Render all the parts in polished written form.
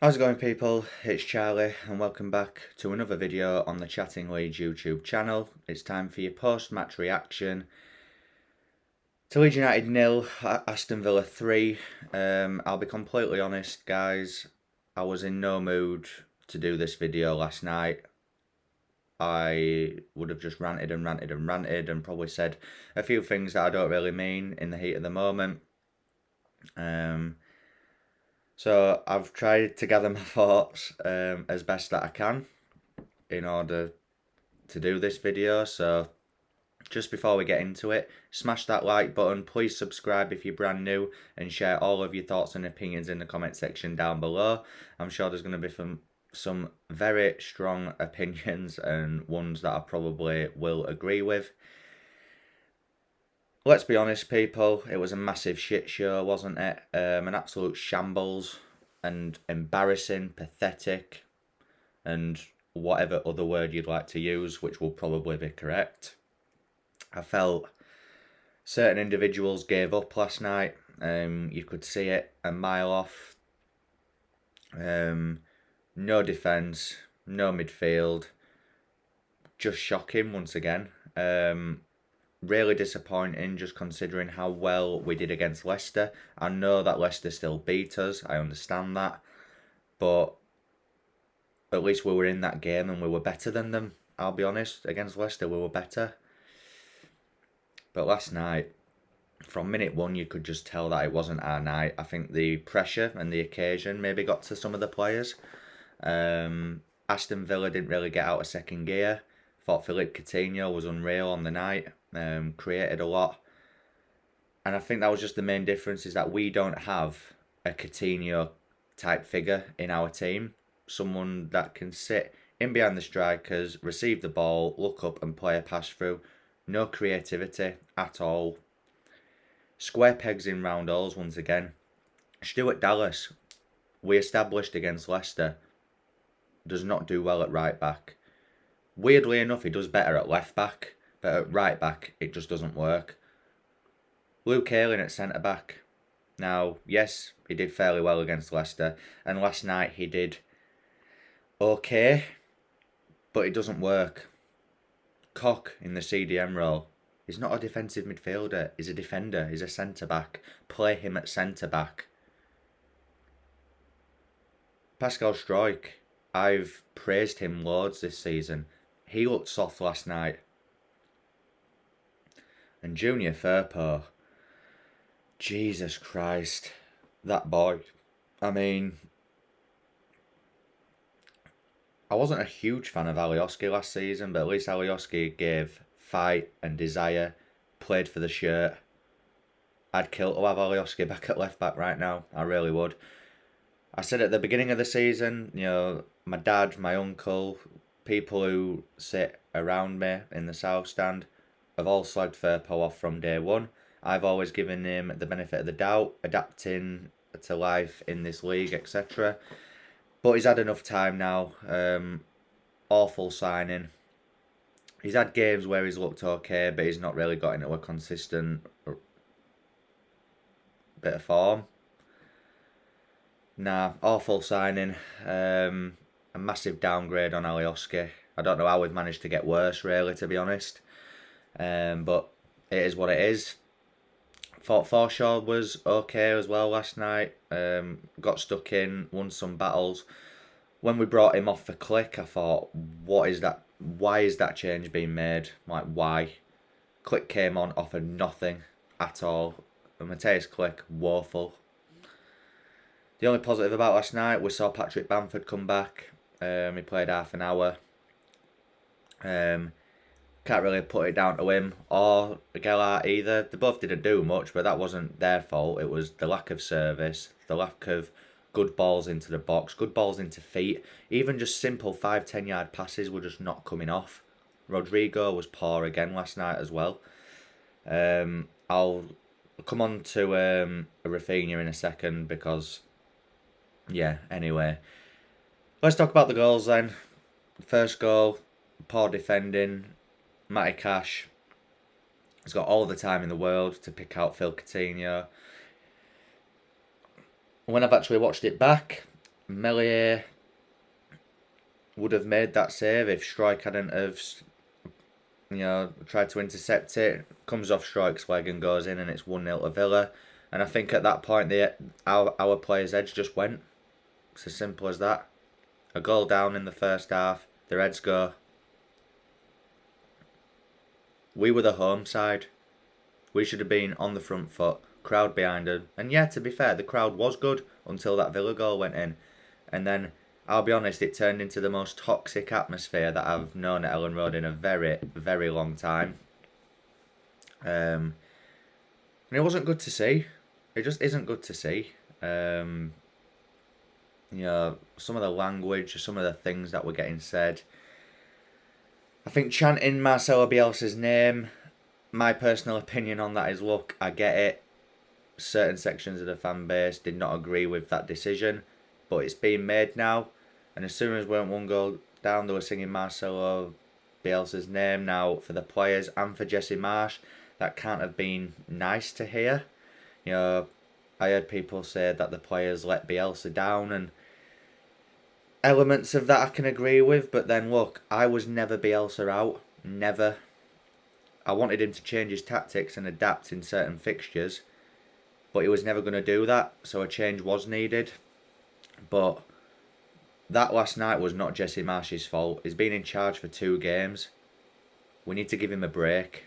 How's it going, people? It's Charlie and welcome back to another video on the Chatting Leeds YouTube channel. It's time for your post-match reaction to Leeds United 0, Aston Villa 3. I'll be completely honest, guys, I was in no mood to do this video last night. I would have just ranted and probably said a few things that I don't really mean in the heat of the moment. So I've tried to gather my thoughts as best that I can in order to do this video. So just before we get into it, smash that like button, please subscribe if you're brand new, and share all of your thoughts and opinions in the comment section down below. I'm sure there's going to be some very strong opinions and ones that I probably will agree with. Let's be honest, people, it was a massive shit show, wasn't it? An absolute shambles and embarrassing, pathetic, and whatever other word you'd like to use, which will probably be correct. I felt certain individuals gave up last night. You could see it a mile off. No defence, no midfield. Just shocking once again. Really disappointing, just considering how well we did against Leicester. I know that Leicester still beat us, I understand that, but at least we were in that game and we were better than them. I'll be honest, against Leicester we were better. But last night, from minute one, you could just tell that it wasn't our night. I think the pressure and the occasion maybe got to some of the players. Aston Villa didn't really get out of second gear. Thought Philippe Coutinho was unreal on the night. Created a lot, and I think that was just the main difference, is that we don't have a Coutinho type figure in our team, someone that can sit in behind the strikers, receive the ball, look up and play a pass through. No creativity at all. Square pegs in round holes once again. Stuart Dallas, we established against Leicester, does not do well at right back. Weirdly enough, he does better at left back, but at right back, it just doesn't work. Luke Ayling at centre back. Now, yes, he did fairly well against Leicester, and last night he did okay, but it doesn't work. Koch in the CDM role. He's not a defensive midfielder, he's a defender, he's a centre back. Play him at centre back. Pascal Struijk, I've praised him loads this season. He looked soft last night. And Junior Firpo, Jesus Christ, that boy. I mean, I wasn't a huge fan of Alioski last season, but at least Alioski gave fight and desire, played for the shirt. I'd kill to have Alioski back at left back right now, I really would. I said at the beginning of the season, you know, my dad, my uncle, people who sit around me in the south stand have all slagged Firpo off from day one. I've always given him the benefit of the doubt, adapting to life in this league, etc. But he's had enough time now. Awful signing. He's had games where he's looked okay, but he's not really got into a consistent bit of form. Nah, awful signing. A massive downgrade on Alioski. I don't know how we've managed to get worse, really, to be honest. But it is what it is. Thought Forshaw was okay as well last night. Got stuck in, won some battles. When we brought him off for Click, I thought, what is that? Why is that change being made? Like, why? Click came on, offered nothing at all. And Mateus Click, woeful. The only positive about last night, we saw Patrick Bamford come back. He played half an hour. Can't really put it down to him or Gelart either. They both didn't do much, but that wasn't their fault. It was the lack of service, the lack of good balls into the box, good balls into feet. Even just simple 5-10 yard passes were just not coming off. Rodrigo was poor again last night as well. I'll come on to Rafinha in a second because, yeah, anyway. Let's talk about the goals then. First goal, poor defending. Matty Cash has got all the time in the world to pick out Phil Coutinho. When I've actually watched it back, Melier would have made that save if Strike hadn't have, tried to intercept it. Comes off Strike's leg and goes in, and it's 1-0 to Villa. And I think at that point, our players' edge just went. It's as simple as that. A goal down in the first half, their heads go. We were the home side. We should have been on the front foot, crowd behind us. And yeah, to be fair, the crowd was good until that Villa goal went in. And then, I'll be honest, it turned into the most toxic atmosphere that I've known at Ellen Road in a very, very long time. And it wasn't good to see. It just isn't good to see. Some of the language, some of the things that were getting said. I think chanting Marcelo Bielsa's name, my personal opinion on that is, look, I get it. Certain sections of the fan base did not agree with that decision, but it's been made now. And as soon as we went 1 goal down, they were singing Marcelo Bielsa's name. Now, for the players and for Jesse Marsch, that can't have been nice to hear. I heard people say that the players let Bielsa down, and elements of that I can agree with. But then, look, I was never Bielsa out. Never. I wanted him to change his tactics and adapt in certain fixtures, but he was never going to do that, so a change was needed. But that last night was not Jesse Marsch's fault. He's been in charge for 2 games. We need to give him a break.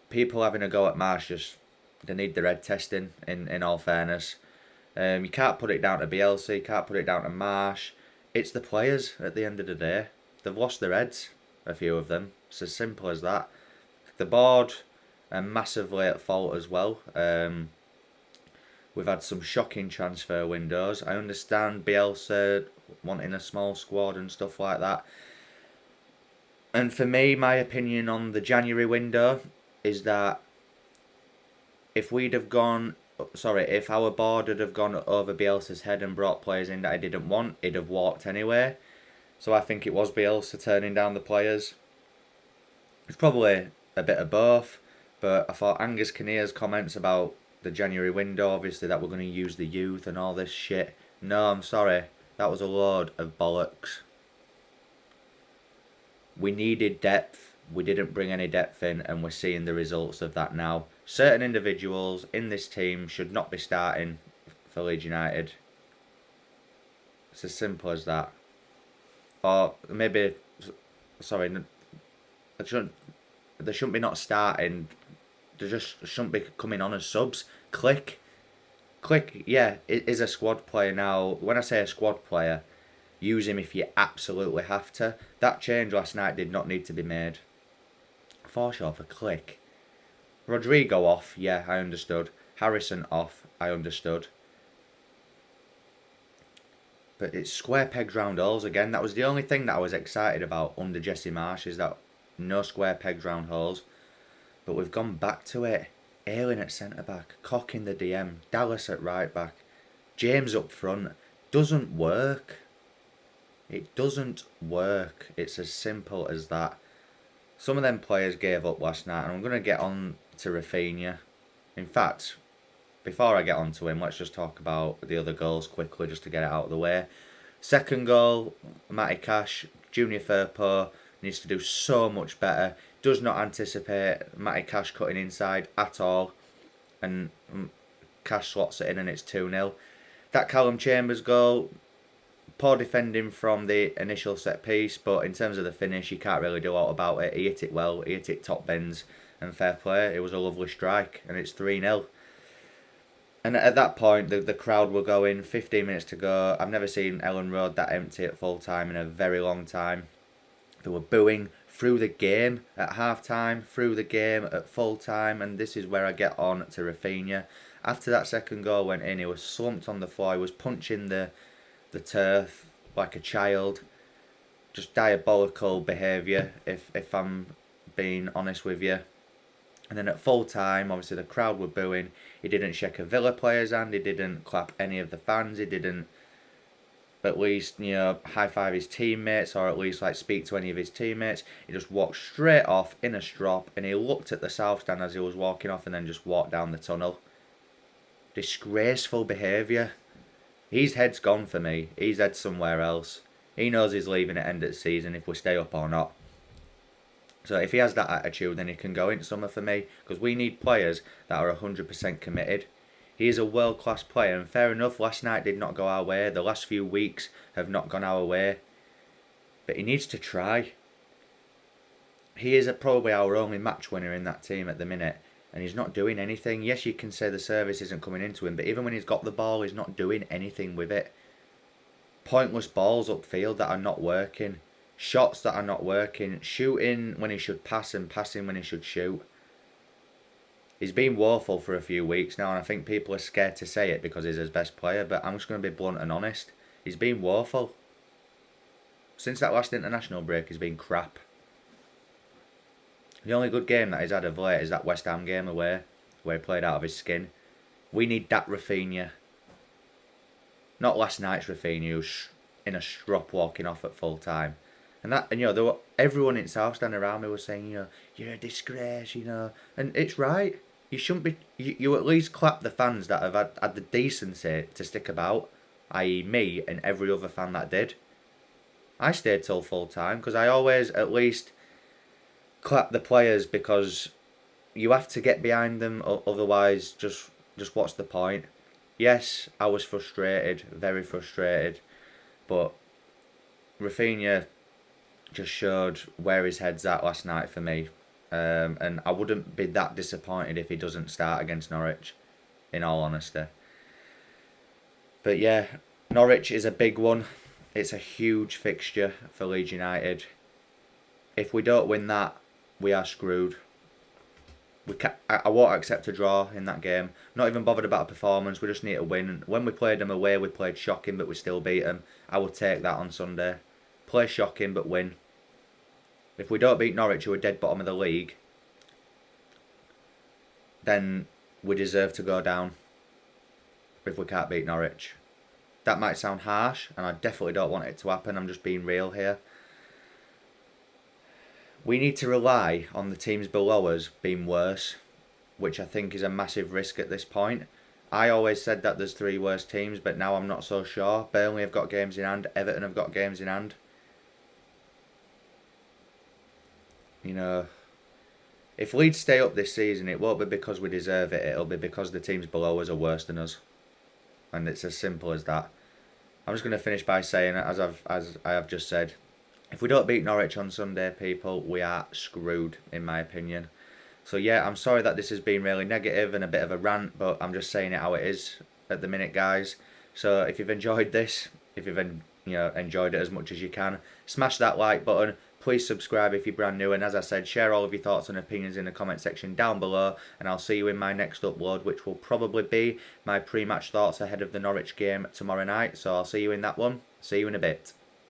People having a go at Marsch, they need their head testing, in all fairness. You can't put it down to Bielsa, you can't put it down to Marsch. It's the players at the end of the day. They've lost their heads, a few of them. It's as simple as that. The board are massively at fault as well. We've had some shocking transfer windows. I understand Bielsa wanting a small squad and stuff like that. And for me, my opinion on the January window is that if our board had have gone over Bielsa's head and brought players in that I didn't want, he'd have walked anyway. So I think it was Bielsa turning down the players. It's probably a bit of both, but I thought Angus Kinnear's comments about the January window, obviously that we're going to use the youth and all this shit. No, I'm sorry. That was a load of bollocks. We needed depth. We didn't bring any depth in, and we're seeing the results of that now. Certain individuals in this team should not be starting for Leeds United. It's as simple as that. Or maybe, sorry, they shouldn't be not starting. They just shouldn't be coming on as subs. Click, yeah, it is a squad player now. When I say a squad player, use him if you absolutely have to. That change last night did not need to be made. Forshaw for Click. Rodrigo off, yeah, I understood. Harrison off, I understood. But it's square pegs round holes again. That was the only thing that I was excited about under Jesse Marsch, is that no square pegs round holes. But we've gone back to it. Ayling at centre-back, Cock in the DM, Dallas at right-back, James up front. Doesn't work. It doesn't work. It's as simple as that. Some of them players gave up last night, and I'm going to get on to Rafinha. In fact, before I get on to him, let's just talk about the other goals quickly, just to get it out of the way. Second goal, Matty Cash, Junior Firpo needs to do so much better. Does not anticipate Matty Cash cutting inside at all, and Cash slots it in, and it's 2-0. That Callum Chambers goal, poor defending from the initial set piece, but in terms of the finish, you can't really do a lot about it. He hit it well, he hit it top bins, and fair play. It was a lovely strike, and it's 3-0. And at that point, the crowd were going, 15 minutes to go. I've never seen Ellen Road that empty at full time in a very long time. They were booing through the game at half time, through the game at full time, and this is where I get on to Rafinha. After that second goal went in, he was slumped on the floor, he was punching the turf like a child. Just diabolical behaviour, if I'm being honest with you. And then at full time, obviously the crowd were booing. He didn't shake a Villa player's hand, he didn't clap any of the fans, he didn't at least, high five his teammates, or at least speak to any of his teammates. He just walked straight off in a strop, and he looked at the south stand as he was walking off, and then just walked down the tunnel. Disgraceful behaviour. His head's gone for me. His head's somewhere else. He knows he's leaving at end of the season if we stay up or not. So if he has that attitude, then he can go into summer for me, because we need players that are 100% committed. He is a world-class player, and fair enough, last night did not go our way. The last few weeks have not gone our way. But he needs to try. He is probably our only match winner in that team at the minute, and he's not doing anything. Yes, you can say the service isn't coming into him, but even when he's got the ball, he's not doing anything with it. Pointless balls upfield that are not working. Shots that are not working. Shooting when he should pass and passing when he should shoot. He's been woeful for a few weeks now, and I think people are scared to say it because he's his best player, but I'm just going to be blunt and honest. He's been woeful. Since that last international break, he's been crap. The only good game that he's had of late is that West Ham game away, where he played out of his skin. We need that Rafinha. Not last night's Rafinha, who's in a strop walking off at full time. And you know, everyone in South Stand around me was saying, you know, you're a disgrace, you know. And it's right. You shouldn't be. You at least clap the fans that have had the decency to stick about, i.e. me and every other fan that did. I stayed till full time because I always at least clap the players, because you have to get behind them, otherwise just what's the point? Yes, I was frustrated, very frustrated, but Rafinha just showed where his head's at last night for me, and I wouldn't be that disappointed if he doesn't start against Norwich, in all honesty. But yeah, Norwich is a big one. It's a huge fixture for Leeds United. If we don't win that, we are screwed. I won't accept a draw in that game. Not even bothered about a performance. We just need to win. When we played them away, we played shocking, but we still beat them. I would take that on Sunday. Play shocking, but win. If we don't beat Norwich, who are dead bottom of the league, then we deserve to go down. If we can't beat Norwich. That might sound harsh, and I definitely don't want it to happen. I'm just being real here. We need to rely on the teams below us being worse, which I think is a massive risk at this point. I always said that there's 3 worse teams, but now I'm not so sure. Burnley have got games in hand. Everton have got games in hand. You know, if Leeds stay up this season, it won't be because we deserve it. It'll be because the teams below us are worse than us. And it's as simple as that. I'm just going to finish by saying, as I have just said, if we don't beat Norwich on Sunday, people, we are screwed, in my opinion. So yeah, I'm sorry that this has been really negative and a bit of a rant, but I'm just saying it how it is at the minute, guys. So if you've enjoyed this, if you've enjoyed it as much as you can, smash that like button. Please subscribe if you're brand new, and as I said, share all of your thoughts and opinions in the comment section down below, and I'll see you in my next upload, which will probably be my pre-match thoughts ahead of the Norwich game tomorrow night. So I'll see you in that one. See you in a bit.